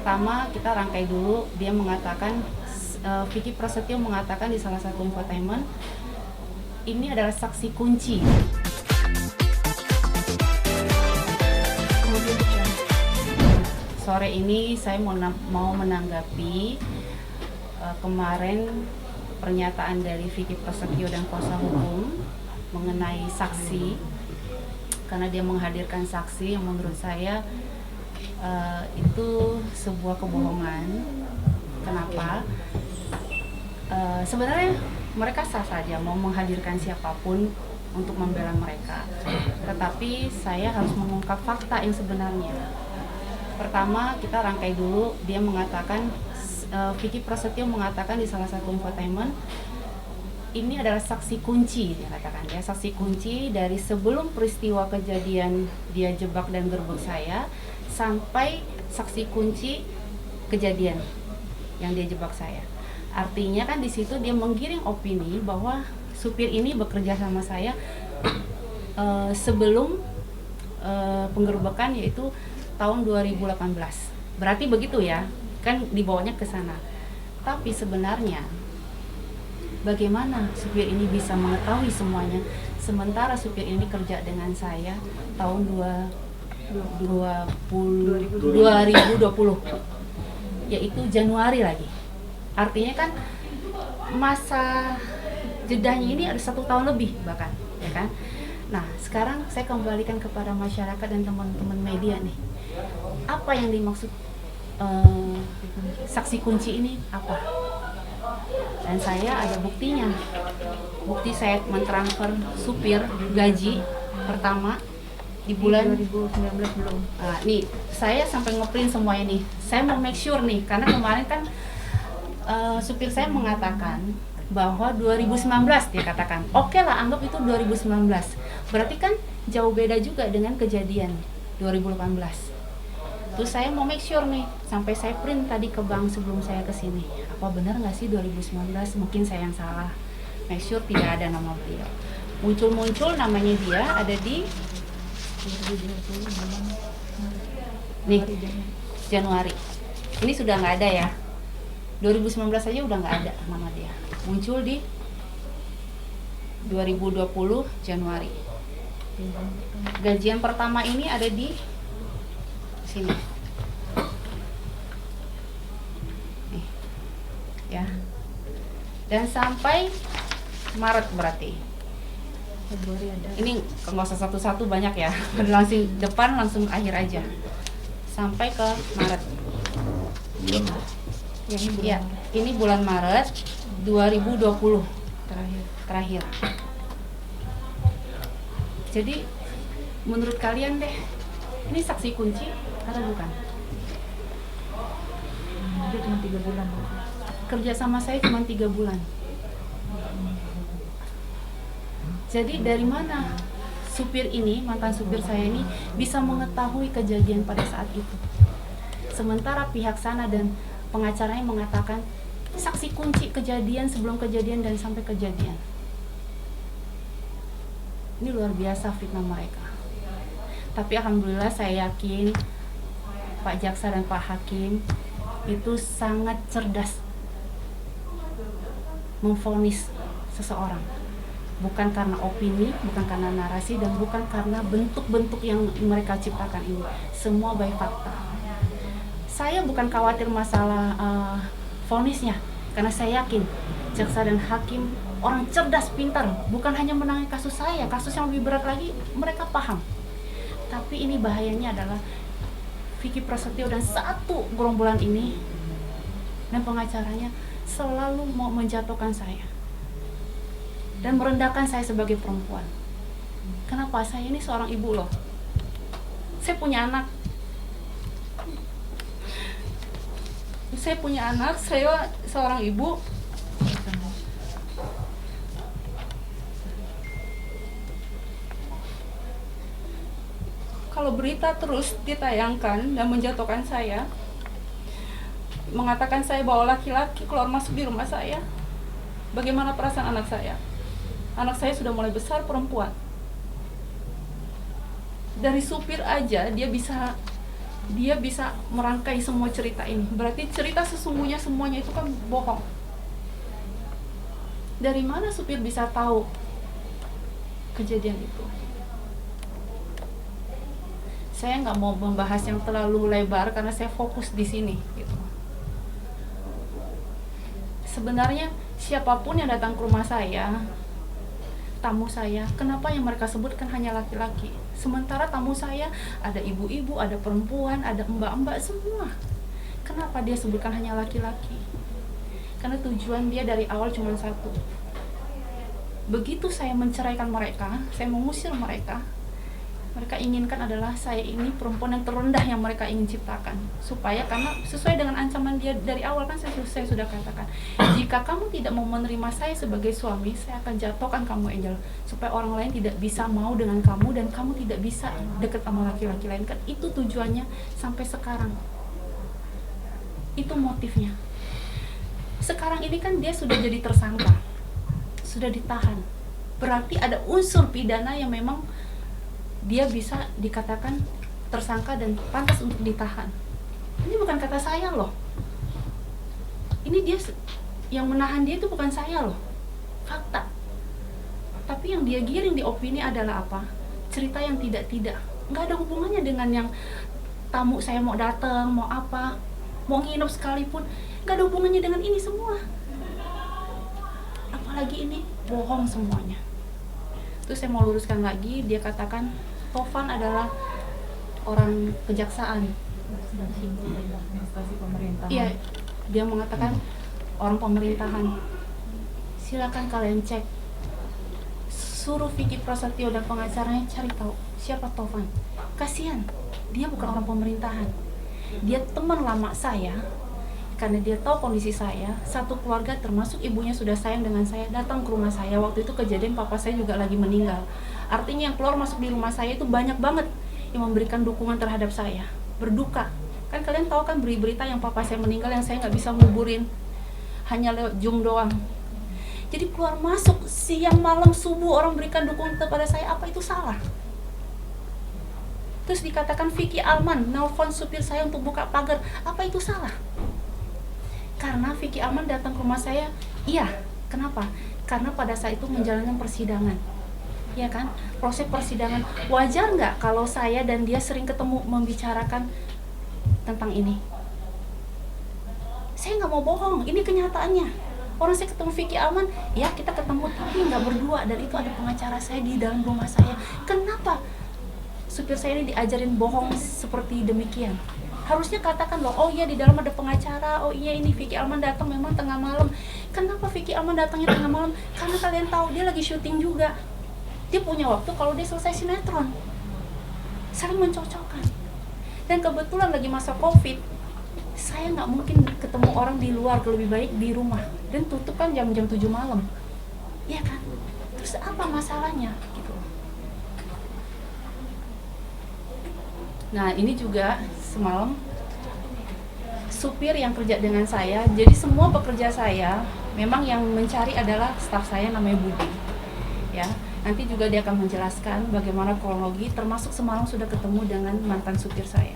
Pertama, kita rangkai dulu. Dia mengatakan, Vicky Prasetyo mengatakan di salah satu infotainment, ini adalah saksi kunci. Sore ini saya mau menanggapi kemarin pernyataan dari Vicky Prasetyo dan kuasa hukum mengenai saksi, karena dia menghadirkan saksi yang menurut saya itu sebuah kebohongan. Kenapa? Sebenarnya mereka sah saja mau menghadirkan siapapun untuk membela mereka, tetapi saya harus mengungkap fakta yang sebenarnya. Pertama, kita rangkai dulu. Dia mengatakan, Vicky Prasetyo mengatakan di salah satu infotainment, ini adalah saksi kunci, dia katakan ya, saksi kunci dari sebelum peristiwa kejadian dia jebak dan gerbek saya sampai saksi kunci kejadian yang dia jebak saya. Artinya kan di situ dia menggiring opini bahwa supir ini bekerja sama saya sebelum penggerbekan, yaitu tahun 2018. Berarti begitu ya, kan dibawanya ke sana. Tapi sebenarnya bagaimana supir ini bisa mengetahui semuanya, sementara supir ini kerja dengan saya tahun 2020, yaitu Januari lagi. Artinya kan masa jedahnya ini ada 1 tahun lebih bahkan, ya kan? Nah, sekarang saya kembalikan kepada masyarakat dan teman-teman media nih. Apa yang dimaksud saksi kunci ini apa? Dan saya ada buktinya. Bukti saya mentransfer supir gaji pertama di bulan 2019 belum. Nih, saya sampai ngeprint semua ini. Saya mau make sure nih, karena kemarin kan supir saya mengatakan bahwa 2019 dia katakan. Oke lah, anggap itu 2019. Berarti kan jauh beda juga dengan kejadian 2018. Terus saya mau make sure nih, sampai saya print tadi ke bank sebelum saya kesini. Apa benar nggak sih 2019? Mungkin saya yang salah. Make sure tidak ada nama beliau. Muncul-muncul namanya dia ada di nih Januari. Ini sudah nggak ada ya. 2019 saja udah nggak ada nama dia. Muncul di 2020 Januari. Gajian pertama ini ada di sini. Nih. Ya. Dan sampai Maret berarti. Februari ada. Ini nggak usah satu-satu banyak ya. Langsung depan langsung akhir aja. Sampai ke Maret. Ya, ini bulan Ya, Maret. ini bulan Maret 2020 terakhir. Jadi menurut kalian deh, ini saksi kunci atau bukan? Dia cuma 3 bulan. Kerja sama saya cuma 3 bulan. Jadi dari mana supir ini, mantan supir saya ini bisa mengetahui kejadian pada saat itu? Sementara pihak sana dan pengacaranya mengatakan saksi kunci kejadian, sebelum kejadian dan sampai kejadian. Ini luar biasa fitnah mereka. Tapi alhamdulillah saya yakin Pak Jaksa dan Pak Hakim itu sangat cerdas memvonis seseorang. Bukan karena opini, bukan karena narasi, dan bukan karena bentuk-bentuk yang mereka ciptakan ini. Semua by fakta. Saya bukan khawatir masalah vonisnya, karena saya yakin jaksa dan hakim orang cerdas, pintar, bukan hanya menangani kasus saya, kasus yang lebih berat lagi mereka paham. Tapi ini bahayanya adalah Vicky Prasetyo dan satu gerombolan ini dan pengacaranya selalu mau menjatuhkan saya dan merendahkan saya sebagai perempuan. Kenapa? Saya ini seorang ibu loh. Saya punya anak. Saya seorang ibu. Kalau berita terus ditayangkan dan menjatuhkan saya, mengatakan saya bawa laki-laki keluar masuk di rumah saya, bagaimana perasaan anak saya? Anak saya sudah mulai besar, perempuan. Dari supir aja dia bisa dia bisa merangkai semua cerita ini. Berarti cerita sesungguhnya semuanya itu kan bohong. Dari mana supir bisa tahu kejadian itu? Saya nggak mau membahas yang terlalu lebar karena saya fokus di sini gitu. Sebenarnya siapapun yang datang ke rumah saya, tamu saya, kenapa yang mereka sebutkan hanya laki-laki? Sementara tamu saya ada ibu-ibu, ada perempuan, ada mbak-mbak, semua. Kenapa dia sebutkan hanya laki-laki? Karena tujuan dia dari awal cuma satu. Begitu saya menceraikan mereka, saya mengusir mereka, mereka inginkan adalah saya ini perempuan yang terendah yang mereka ingin ciptakan. Supaya, karena sesuai dengan ancaman dia dari awal kan saya sudah katakan, jika kamu tidak mau menerima saya sebagai suami, saya akan jatuhkan kamu, Angel, supaya orang lain tidak bisa mau dengan kamu dan kamu tidak bisa dekat sama laki-laki lain. Kan itu tujuannya sampai sekarang. Itu motifnya. Sekarang ini kan dia sudah jadi tersangka, sudah ditahan. Berarti ada unsur pidana yang memang dia bisa dikatakan tersangka dan pantas untuk ditahan. Ini bukan kata saya loh. Ini dia yang menahan dia itu bukan saya loh. Fakta. Tapi yang dia giring di opini adalah apa? Cerita yang tidak-tidak. Nggak ada hubungannya dengan yang tamu saya mau datang, mau apa, mau nginep sekalipun. Nggak ada hubungannya dengan ini semua. Apalagi ini bohong semuanya. Terus saya mau luruskan lagi, dia katakan Tovan adalah orang kejaksaan. Instansi pemerintahan. Iya, dia mengatakan orang pemerintahan. Silakan kalian cek. Suruh Vicky Prasetyo dan pengacaranya cari tahu siapa Tovan. Kasihan, dia bukan orang pemerintahan. Dia teman lama saya. Karena dia tahu kondisi saya, satu keluarga termasuk ibunya sudah sayang dengan saya, datang ke rumah saya. Waktu itu kejadian papa saya juga lagi meninggal. Artinya yang keluar masuk di rumah saya itu banyak banget yang memberikan dukungan terhadap saya, berduka. Kan kalian tahu kan berita yang papa saya meninggal yang saya nggak bisa nguburin, hanya lewat Zoom doang. Jadi keluar masuk siang malam subuh orang berikan dukungan kepada saya, apa itu salah? Terus dikatakan Vicky Alman nelfon supir saya untuk buka pagar, apa itu salah? Karena Vicky Alman datang ke rumah saya, iya. Kenapa? Karena pada saat itu menjalankan persidangan, ya kan? Proses persidangan. Wajar nggak kalau saya dan dia sering ketemu membicarakan tentang ini? Saya nggak mau bohong, ini kenyataannya. Orang saya ketemu Vicky Alman, ya kita ketemu tapi nggak berdua, dan itu ada pengacara saya di dalam rumah saya. Kenapa supir saya ini diajarin bohong seperti demikian? Harusnya katakan loh, oh iya di dalam ada pengacara, oh iya ini Vicky Alman datang memang tengah malam. Kenapa Vicky Alman datangnya tengah malam? Karena kalian tahu dia lagi syuting juga. Dia punya waktu kalau dia selesai sinetron. Saling mencocokkan. Dan kebetulan lagi masa COVID, saya nggak mungkin ketemu orang di luar, lebih baik di rumah. Dan tutup kan jam-jam 7 malam. Iya kan? Terus apa masalahnya? Gitu. Nah ini juga semalam supir yang kerja dengan saya, jadi semua pekerja saya memang yang mencari adalah staf saya namanya Budi, ya. Nanti juga dia akan menjelaskan bagaimana kronologi, termasuk semalam sudah ketemu dengan mantan supir saya.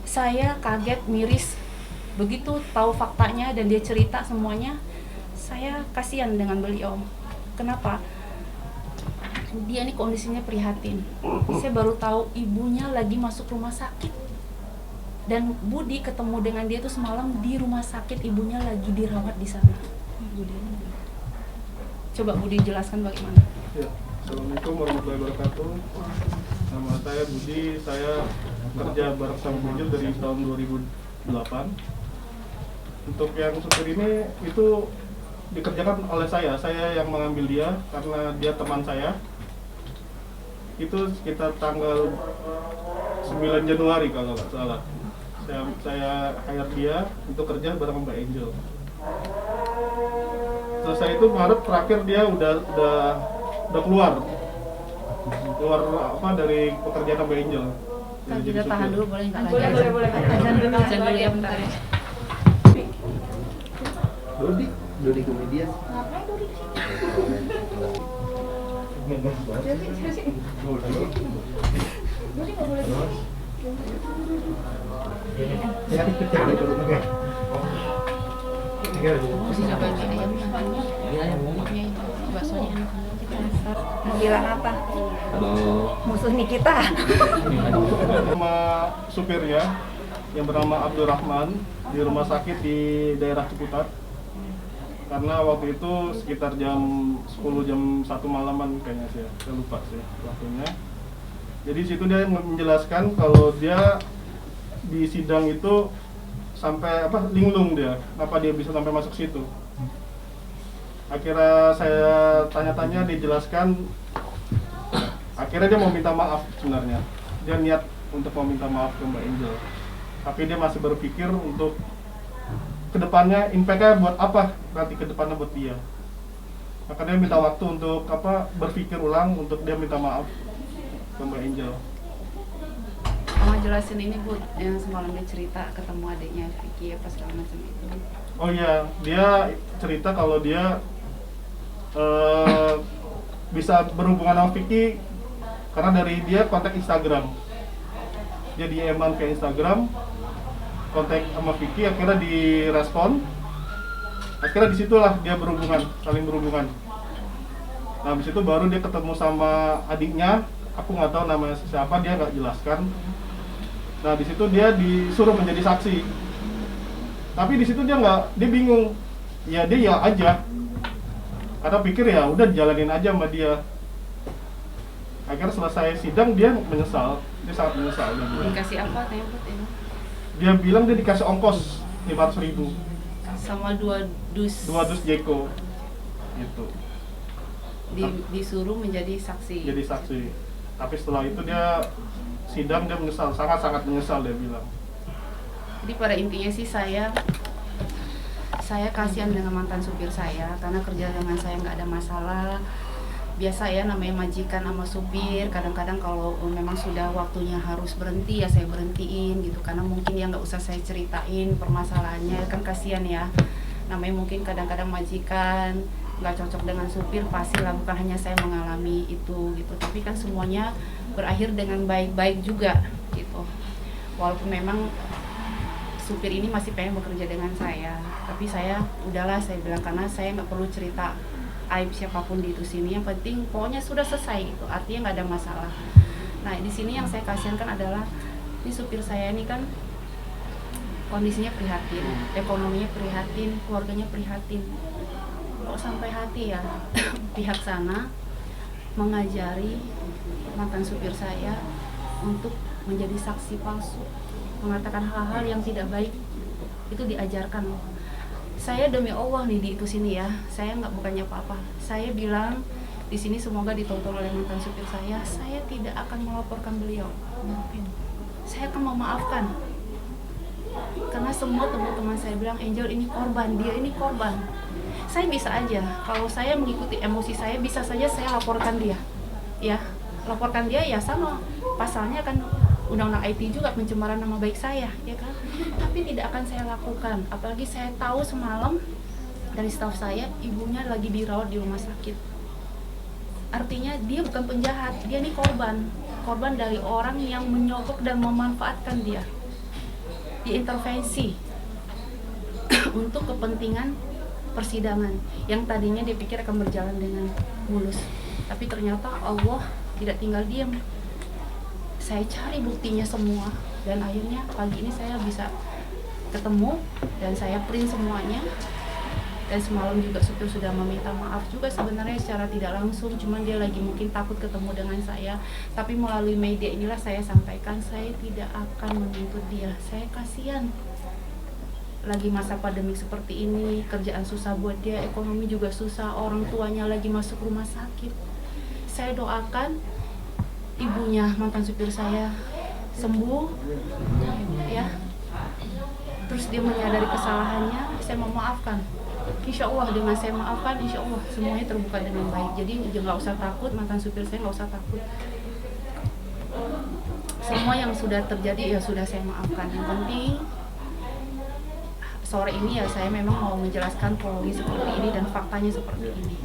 Saya kaget, miris, begitu tahu faktanya dan dia cerita semuanya, saya kasihan dengan beliau. Kenapa? Dia ini kondisinya prihatin. Saya baru tahu ibunya lagi masuk rumah sakit. Dan Budi ketemu dengan dia itu semalam di rumah sakit, ibunya lagi dirawat di sana. Coba Budi jelaskan bagaimana. Ya, Assalamualaikum warahmatullahi wabarakatuh. Nama saya Budi, saya kerja bareng sama Bujur dari tahun 2008. Untuk yang supir ini itu dikerjakan oleh saya yang mengambil dia karena dia teman saya. Itu sekitar tanggal 9 Januari kalau nggak salah. Saya hire dia untuk kerja bareng Mbak Angel. Selesai itu Maret terakhir dia udah keluar apa dari pekerjaan Mbak Angel. Kan kita tahan dulu boleh nggak? Boleh. Azan dulu ya bentar ya. Dodi komedian. Ngapain Dodi? Dodi nggak boleh. Mesti cobain kayak ayamnya. Ayamnya itu, baksonya enak banget kita. Mau bilang apa? Kalau Musuh Nikita. Sama supirnya yang bernama Abdurrahman di rumah sakit di daerah Ciputat. Karena waktu itu sekitar jam 10 jam 1 malaman kayaknya sih, saya lupa sih waktunya. Jadi situ dia menjelaskan kalau dia di sidang itu sampai linglung dia, kenapa dia bisa sampai masuk situ. Akhirnya saya tanya-tanya, dijelaskan akhirnya dia mau minta maaf sebenarnya. Dia niat untuk mau minta maaf ke Mbak Angel. Tapi dia masih berpikir untuk kedepannya impact-nya buat apa nanti kedepannya buat dia. Maka dia minta waktu untuk berpikir ulang untuk dia minta maaf ke Mbak Angel. Mama jelasin ini Bu, yang semalam dia cerita ketemu adiknya Vicky apa segala macam itu. Oh iya, dia cerita kalau dia bisa berhubungan sama Vicky karena dari dia kontak Instagram. Dia DM-an ke Instagram, kontak sama Vicky, akhirnya direspon. Akhirnya disitulah dia berhubungan, saling berhubungan. Nah, habis itu baru dia ketemu sama adiknya. Aku nggak tahu namanya siapa, dia nggak jelaskan. Nah, di situ dia disuruh menjadi saksi. Tapi di situ dia bingung. Ya dia ya aja. Karena pikir ya udah jalanin aja sama dia. Akhirnya selesai sidang dia menyesal. Dia sangat menyesal. Dia bilang. Dikasih apa tanya Bu ini? Dia bilang dia dikasih ongkos 500.000 Sama 2 dus. 2 dus Jeko. Gitu. Disuruh menjadi saksi. Jadi saksi. Tapi setelah itu dia sidang, dia menyesal, sangat-sangat menyesal dia bilang. Jadi pada intinya sih saya kasihan dengan mantan supir saya karena kerja dengan saya nggak ada masalah. Biasa ya namanya majikan sama supir, kadang-kadang kalau memang sudah waktunya harus berhenti ya saya berhentiin gitu, karena mungkin ya nggak usah saya ceritain permasalahannya, kan kasihan ya. Namanya mungkin kadang-kadang majikan nggak cocok dengan supir, pastilah bukan hanya saya mengalami itu gitu, tapi kan semuanya berakhir dengan baik-baik juga gitu. Walaupun memang supir ini masih pengen bekerja dengan saya, tapi saya udahlah, saya bilang, karena saya nggak perlu cerita aib siapapun di itu sini, yang penting pokoknya sudah selesai gitu, artinya nggak ada masalah. Nah di sini yang saya kasihankan adalah ini supir saya ini kan kondisinya prihatin, ekonominya prihatin, keluarganya prihatin. Kok sampai hati ya pihak sana mengajari mantan supir saya untuk menjadi saksi palsu, mengatakan hal-hal yang tidak baik, itu diajarkan loh. Saya demi Allah nih di itu sini ya, saya nggak bukannya apa-apa. Saya bilang di sini semoga ditonton oleh mantan supir saya tidak akan melaporkan beliau. Saya akan memaafkan. Karena semua teman-teman saya bilang, Angel ini korban, dia ini korban. Saya bisa aja, kalau saya mengikuti emosi saya, bisa saja saya laporkan dia. Ya, laporkan dia ya sama pasalnya kan undang-undang IT juga, pencemaran nama baik saya, ya kan? Tapi tidak akan saya lakukan, apalagi saya tahu semalam dari staf saya, ibunya lagi dirawat di rumah sakit. Artinya dia bukan penjahat, dia ini korban dari orang yang menyogok dan memanfaatkan dia. Diintervensi untuk kepentingan persidangan yang tadinya dipikir akan berjalan dengan mulus, tapi ternyata Allah tidak tinggal diam. Saya cari buktinya semua dan akhirnya pagi ini saya bisa ketemu dan saya print semuanya. Dan semalam juga supir sudah meminta maaf juga sebenarnya secara tidak langsung, cuman dia lagi mungkin takut ketemu dengan saya. Tapi melalui media inilah saya sampaikan, saya tidak akan menuntut dia. Saya kasihan, lagi masa pandemi seperti ini, kerjaan susah buat dia, ekonomi juga susah, orang tuanya lagi masuk rumah sakit. Saya doakan ibunya mantan supir saya sembuh ya, terus dia menyadari kesalahannya, saya memaafkan. Insya Allah dengan saya maafkan, insya Allah semuanya terbuka dengan baik. Jadi nggak usah takut, mantan supir saya nggak usah takut. Semua yang sudah terjadi ya sudah saya maafkan. Yang penting sore ini ya saya memang mau menjelaskan kronologi seperti ini dan faktanya seperti ini.